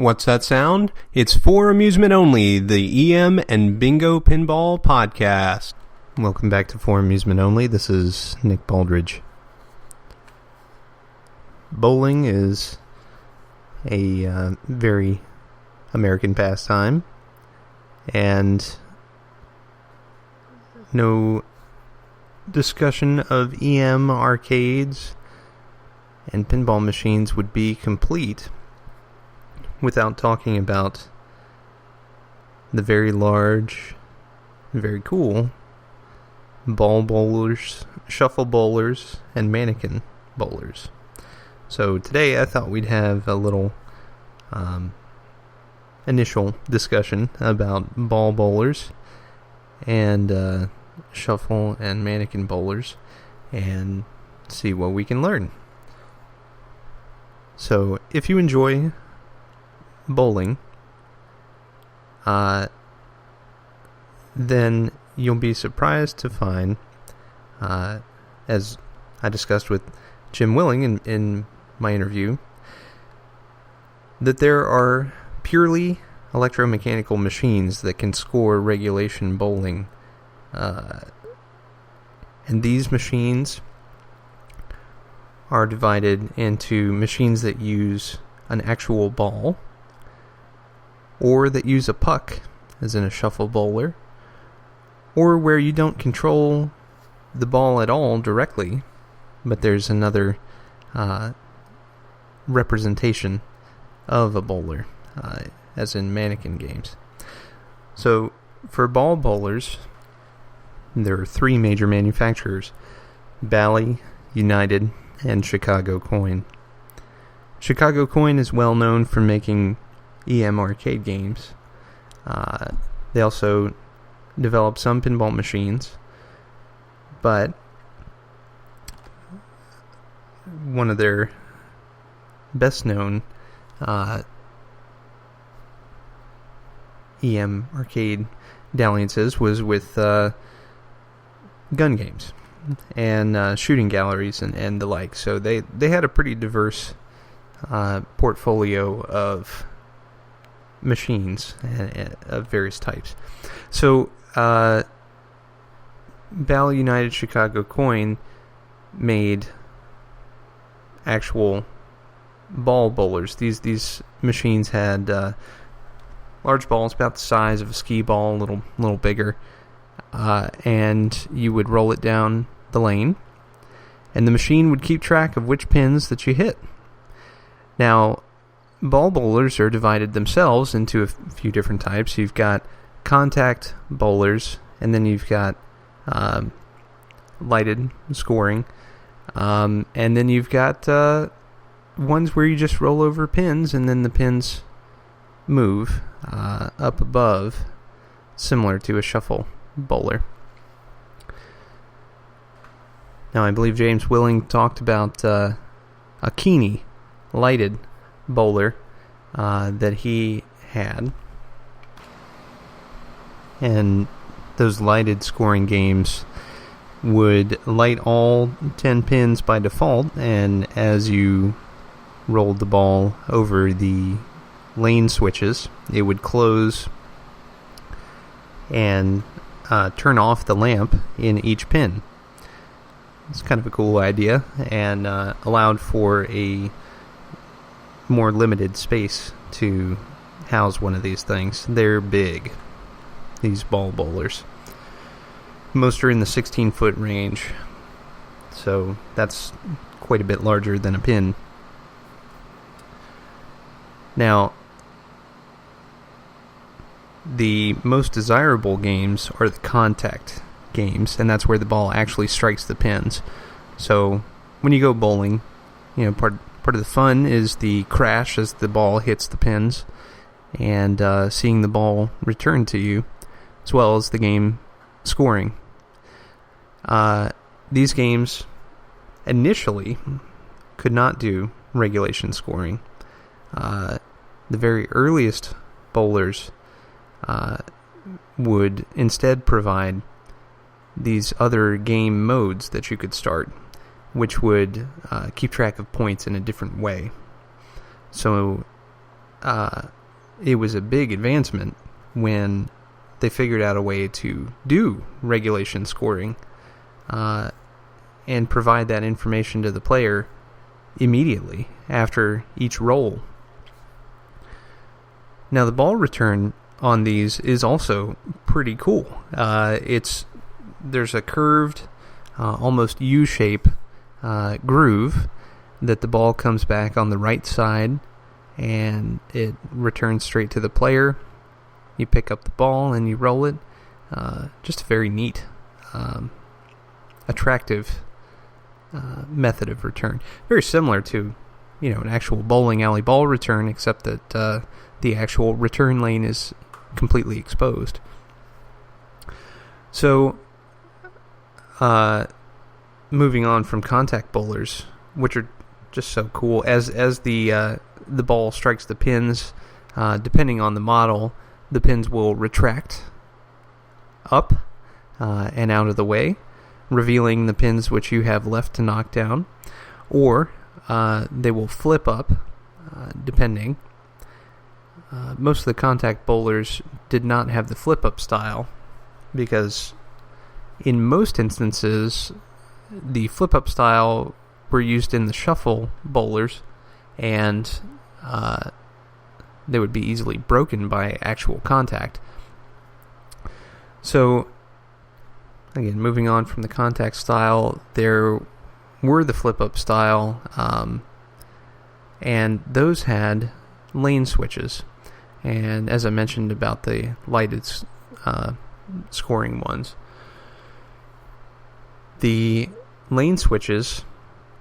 What's that sound? It's for amusement only, the EM and Bingo Pinball Podcast. Welcome back to For Amusement Only. This is Nick Baldridge. Bowling is a very American pastime, and no discussion of EM arcades and pinball machines would be complete without talking about the very large, very cool ball bowlers, shuffle bowlers, and mannikin bowlers. So today I thought we'd have a little initial discussion about ball bowlers and shuffle and mannikin bowlers and see what we can learn. So if you enjoy bowling, then you'll be surprised to find, as I discussed with Jim Willing in my interview, that there are purely electromechanical machines that can score regulation bowling. And these machines are divided into machines that use an actual ball, or that use a puck, as in a shuffle bowler, or where you don't control the ball at all directly, but there's another representation of a bowler, as in mannequin games. So, for ball bowlers, there are three major manufacturers: Bally, United, and Chicago Coin. Chicago Coin is well known for making EM arcade games. They also develop some pinball machines, but one of their best known EM arcade dalliances was with gun games and shooting galleries and the like. So they had a pretty diverse portfolio of machines of various types. So Bally, United, Chicago Coin made actual ball bowlers. These machines had large balls about the size of a skee ball, a little bigger, and you would roll it down the lane, and the machine would keep track of which pins that you hit. Now, ball bowlers are divided themselves into a few different types. You've got contact bowlers, and then you've got lighted scoring, and then you've got ones where you just roll over pins, and then the pins move up above, similar to a shuffle bowler. Now, I believe James Willing talked about a Keeney lighted bowler that he had, and those lighted scoring games would light all 10 pins by default, and as you rolled the ball over the lane switches, it would close and turn off the lamp in each pin. It's kind of a cool idea, and allowed for a more limited space to house one of these things. They're big, these ball bowlers. Most are in the 16-foot range, so that's quite a bit larger than a pin. Now, the most desirable games are the contact games, and that's where the ball actually strikes the pins. So when you go bowling, part of the fun is the crash as the ball hits the pins, and seeing the ball return to you, as well as the game scoring. These games initially could not do regulation scoring. The very earliest bowlers would instead provide these other game modes that you could start, which would keep track of points in a different way. So it was a big advancement when they figured out a way to do regulation scoring and provide that information to the player immediately after each roll. Now, the ball return on these is also pretty cool. There's a curved, almost U-shape groove that the ball comes back on the right side, and it returns straight to the player. You pick up the ball and you roll it. Just a very neat, attractive method of return. Very similar to, an actual bowling alley ball return, except that the actual return lane is completely exposed. So, moving on from contact bowlers, which are just so cool, as the ball strikes the pins, depending on the model, the pins will retract up and out of the way, revealing the pins which you have left to knock down, or they will flip up, depending. Most of the contact bowlers did not have the flip-up style because in most instances the flip-up style were used in the shuffle bowlers, and they would be easily broken by actual contact. So, again, moving on from the contact style, there were the flip-up style, and those had lane switches. And as I mentioned about the lighted scoring ones, the lane switches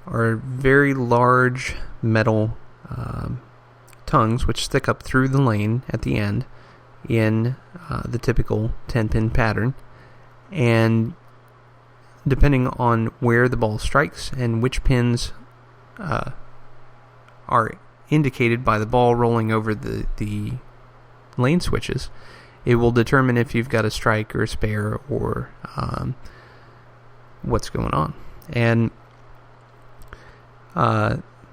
are very large metal tongues which stick up through the lane at the end in the typical 10-pin pattern. And depending on where the ball strikes and which pins are indicated by the ball rolling over the lane switches, it will determine if you've got a strike or a spare or what's going on. And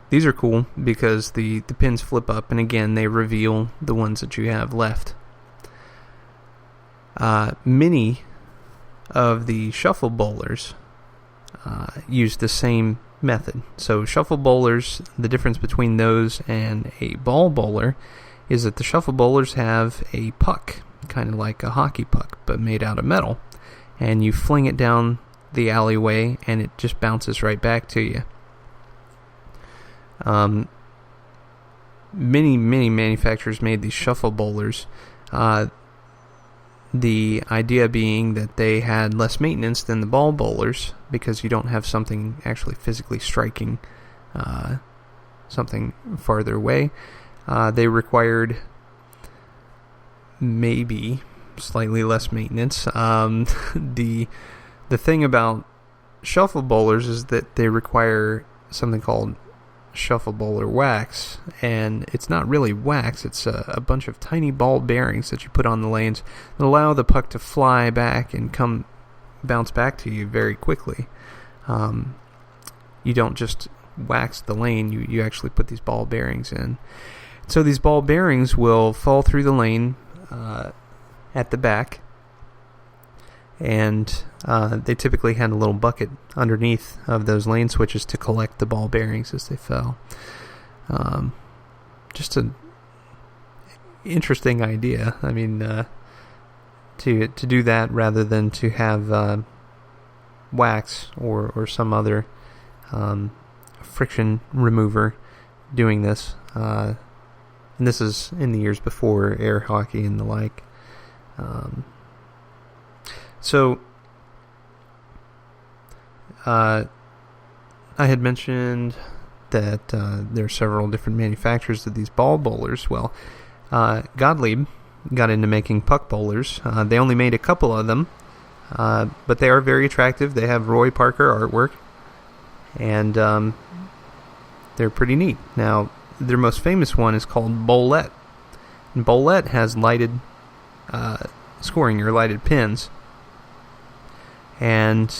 these are cool because the pins flip up, and again, they reveal the ones that you have left. Many of the shuffle bowlers use the same method. So shuffle bowlers, the difference between those and a ball bowler is that the shuffle bowlers have a puck, kind of like a hockey puck, but made out of metal, and you fling it down the alleyway and it just bounces right back to you. Many manufacturers made these shuffle bowlers, the idea being that they had less maintenance than the ball bowlers because you don't have something actually physically striking something farther away. They required maybe slightly less maintenance. The thing about shuffle bowlers is that they require something called shuffle bowler wax, and it's not really wax, it's a bunch of tiny ball bearings that you put on the lanes that allow the puck to fly back and bounce back to you very quickly. You don't just wax the lane, you actually put these ball bearings in. So these ball bearings will fall through the lane at the back, and they typically had a little bucket underneath of those lane switches to collect the ball bearings as they fell. Just an interesting idea. I mean, to do that rather than to have wax or some other friction remover doing this. And this is in the years before air hockey and the like. So, I had mentioned that there are several different manufacturers of these ball bowlers. Well, Gottlieb got into making puck bowlers. They only made a couple of them, but they are very attractive. They have Roy Parker artwork, and they're pretty neat. Now, their most famous one is called Bowlette. And Bowlette has lighted scoring or lighted pins, and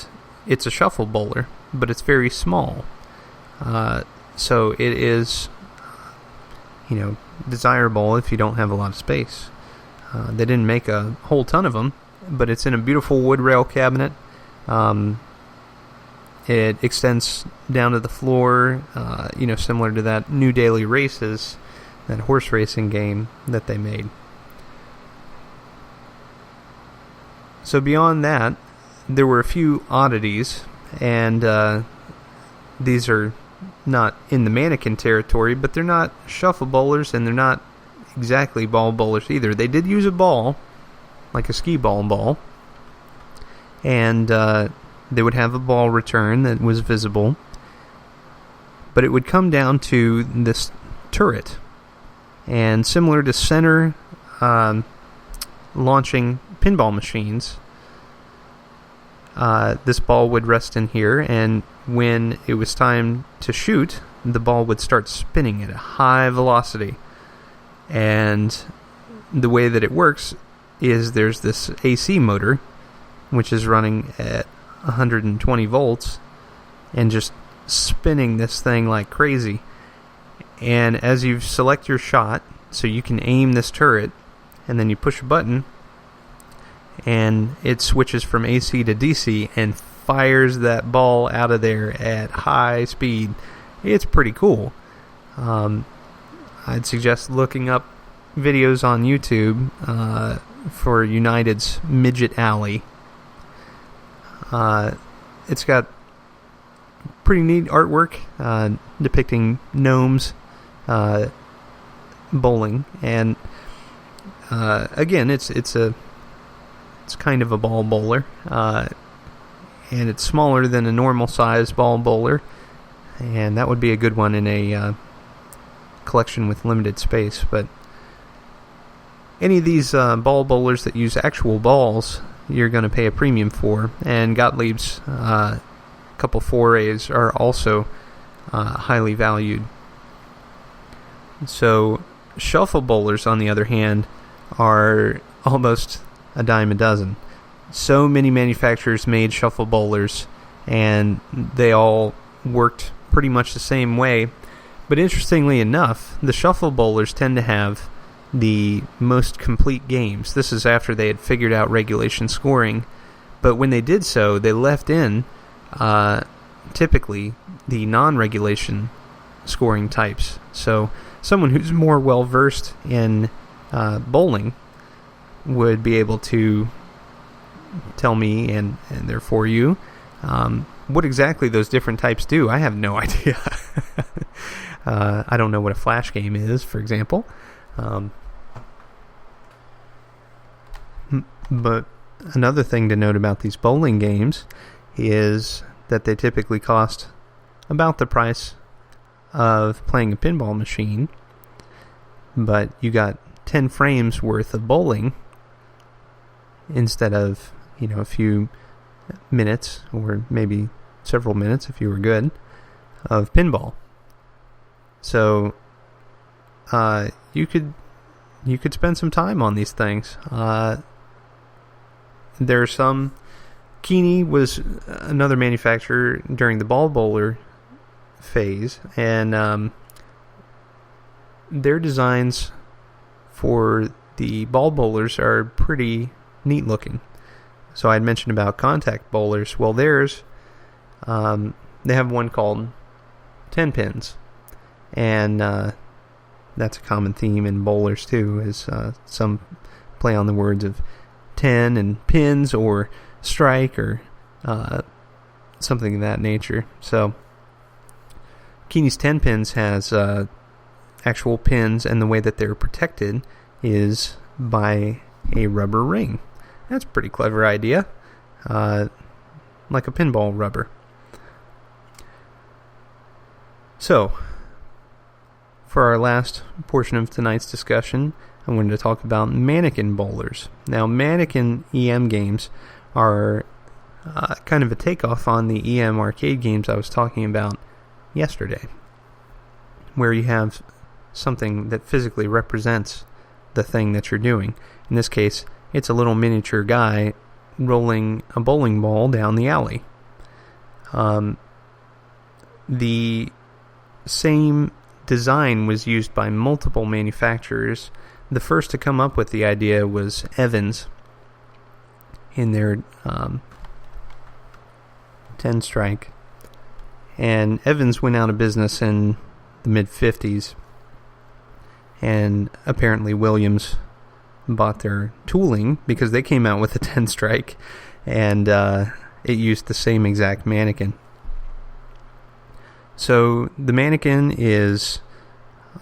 it's a shuffle bowler, but it's very small. So it is desirable if you don't have a lot of space. They didn't make a whole ton of them, but it's in a beautiful wood rail cabinet. It extends down to the floor, similar to that New Daily Races, that horse racing game that they made. So beyond that, there were a few oddities, and these are not in the mannequin territory, but they're not shuffle bowlers, and they're not exactly ball bowlers either. They did use a ball, like a skee ball, and they would have a ball return that was visible, but it would come down to this turret, and similar to center launching pinball machines, this ball would rest in here, and when it was time to shoot, the ball would start spinning at a high velocity. And the way that it works is there's this AC motor, which is running at 120 volts, and just spinning this thing like crazy. And as you select your shot, so you can aim this turret, and then you push a button, and it switches from AC to DC and fires that ball out of there at high speed. It's pretty cool. I'd suggest looking up videos on YouTube for United's Midget Alley. It's got pretty neat artwork depicting gnomes bowling, and again, it's kind of a ball bowler, and it's smaller than a normal size ball bowler, and that would be a good one in a collection with limited space. But any of these ball bowlers that use actual balls, you're going to pay a premium for, and Gottlieb's couple forays are also highly valued. So shuffle bowlers, on the other hand, are almost a dime a dozen. So many manufacturers made shuffle bowlers, and they all worked pretty much the same way. But interestingly enough, the shuffle bowlers tend to have the most complete games. This is after they had figured out regulation scoring. But when they did so, they left in typically the non-regulation scoring types. So someone who's more well-versed in bowling would be able to tell me, and therefore you, what exactly those different types do. I have no idea. I don't know what a flash game is, for example. But another thing to note about these bowling games is that they typically cost about the price of playing a pinball machine, but you got 10 frames worth of bowling instead of, a few minutes, or maybe several minutes if you were good, of pinball. So you could spend some time on these things. There are some. Keeney was another manufacturer during the ball bowler phase, and their designs for the ball bowlers are pretty neat looking. So I had mentioned about contact bowlers. Well, theirs, they have one called 10 pins, and that's a common theme in bowlers too, is some play on the words of 10 and pins, or strike, or something of that nature. So Keeney's 10 pins has actual pins, and the way that they're protected is by a rubber ring. That's a pretty clever idea. Like a pinball rubber. So, for our last portion of tonight's discussion, I wanted to talk about mannikin bowlers. Now, mannikin EM games are kind of a takeoff on the EM arcade games I was talking about yesterday, where you have something that physically represents the thing that you're doing. In this case, it's a little miniature guy rolling a bowling ball down the alley. The same design was used by multiple manufacturers. The first to come up with the idea was Evans in their 10 strike. And Evans went out of business in the mid-50s. And apparently Williams bought their tooling because they came out with a 10 strike. And it used the same exact mannikin. So the mannikin is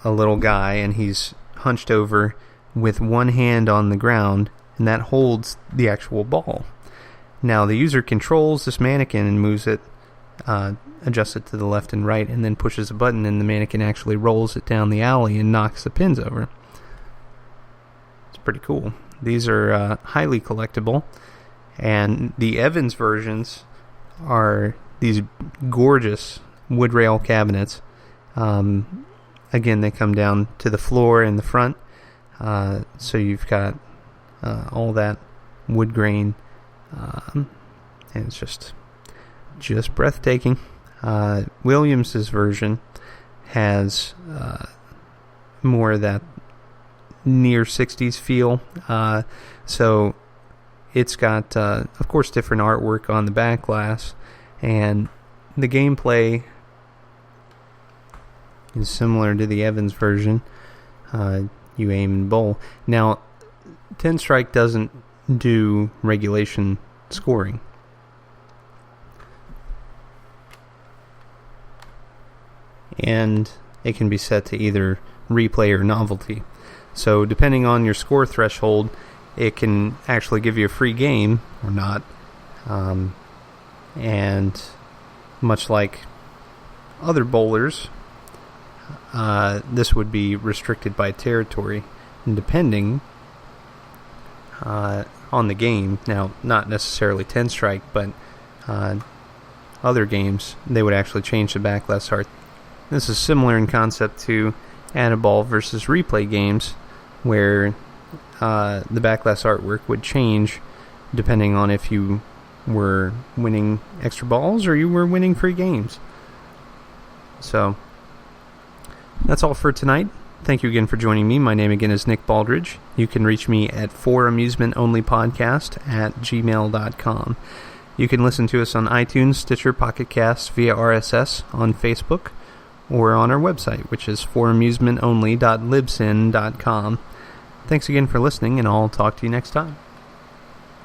a little guy, and he's hunched over with one hand on the ground, and that holds the actual ball. Now the user controls this mannikin and moves it, adjusts it to the left and right, and then pushes a button, and the mannikin actually rolls it down the alley and knocks the pins over. It's pretty cool. These are highly collectible, and the Evans versions are these gorgeous wood rail cabinets. Again, they come down to the floor in the front, so you've got all that wood grain, and it's just breathtaking. Williams's version has more of that near 60s feel, so it's got, of course, different artwork on the back glass, and the gameplay is similar to the Evans version. You aim and bowl. Now, 10 strike doesn't do regulation scoring. And it can be set to either replay or novelty. So depending on your score threshold, it can actually give you a free game or not. And much like other bowlers, this would be restricted by territory, and depending on the game. Now, not necessarily 10 strike, but other games, they would actually change the backlash art. This is similar in concept to Annaball versus replay games, where the backlash artwork would change depending on if you were winning extra balls or you were winning free games. So, that's all for tonight. Thank you again for joining me. My name again is Nick Baldridge. You can reach me at foramusementonlypodcast@gmail.com. You can listen to us on iTunes, Stitcher, Pocket Casts, via RSS, on Facebook, or on our website, which is foramusementonly.libsyn.com. Thanks again for listening, and I'll talk to you next time.